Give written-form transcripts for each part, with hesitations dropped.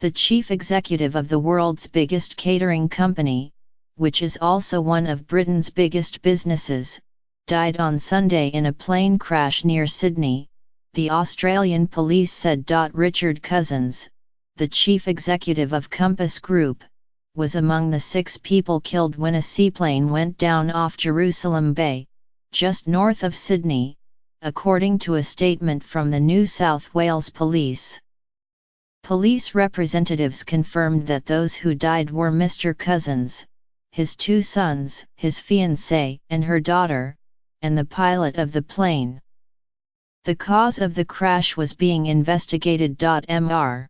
The chief executive of the world's biggest catering company, which is also one of Britain's biggest businesses, died on Sunday in a plane crash near Sydney, the Australian police said. Richard Cousins, the chief executive of Compass Group, was among the 6 people killed when a seaplane went down off Jerusalem Bay, just north of Sydney, according to a statement from the New South Wales Police. Police representatives confirmed that those who died were Mr. Cousins, his 2 sons, his fiancée and her daughter, and the pilot of the plane. The cause of the crash was being investigated. Mr.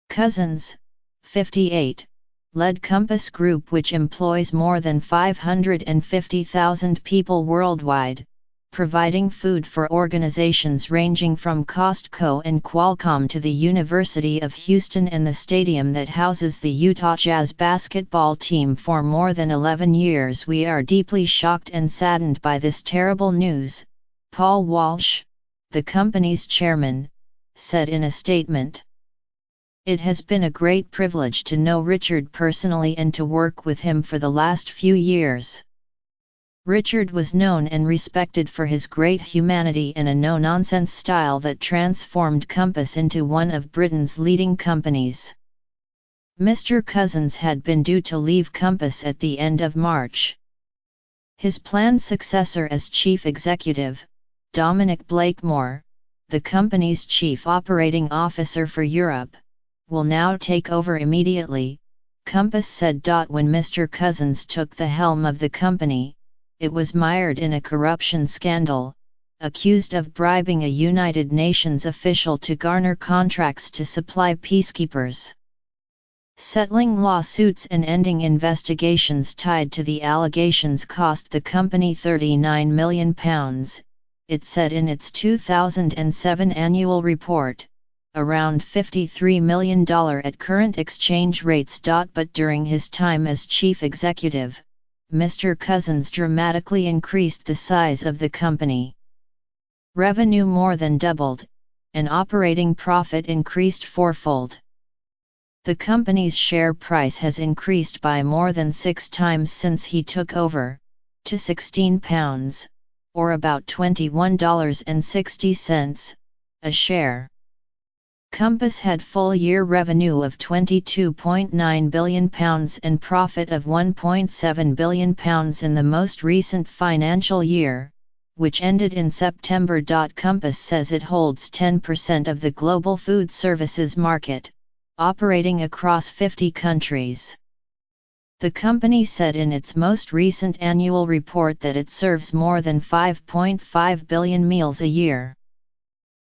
Cousins, 58, led Compass Group, which employs more than 550,000 people worldwide, providing food for organizations ranging from Costco and Qualcomm to the University of Houston and the stadium that houses the Utah Jazz basketball team for more than 11 years. We are deeply shocked and saddened by this terrible news, Paul Walsh, the company's chairman, said in a statement. It has been a great privilege to know Richard personally and to work with him for the last few years. Richard was known and respected for his great humanity and a no-nonsense style that transformed Compass into one of Britain's leading companies. Mr. Cousins had been due to leave Compass at the end of March. His planned successor as chief executive, Dominic Blakemore, the company's chief operating officer for Europe, will now take over immediately, Compass said. When Mr. Cousins took the helm of the company, it was mired in a corruption scandal, accused of bribing a United Nations official to garner contracts to supply peacekeepers. Settling lawsuits and ending investigations tied to the allegations cost the company £39 million, it said in its 2007 annual report, around $53 million at current exchange rates. But during his time as chief executive, Mr. Cousins dramatically increased the size of the company. Revenue more than doubled, and operating profit increased fourfold. The company's share price has increased by more than 6 times since he took over, to £16, or about $21.60, a share. Compass had full-year revenue of £22.9 billion and profit of £1.7 billion in the most recent financial year, which ended in September. Compass says it holds 10% of the global food services market, operating across 50 countries. The company said in its most recent annual report that it serves more than 5.5 billion meals a year.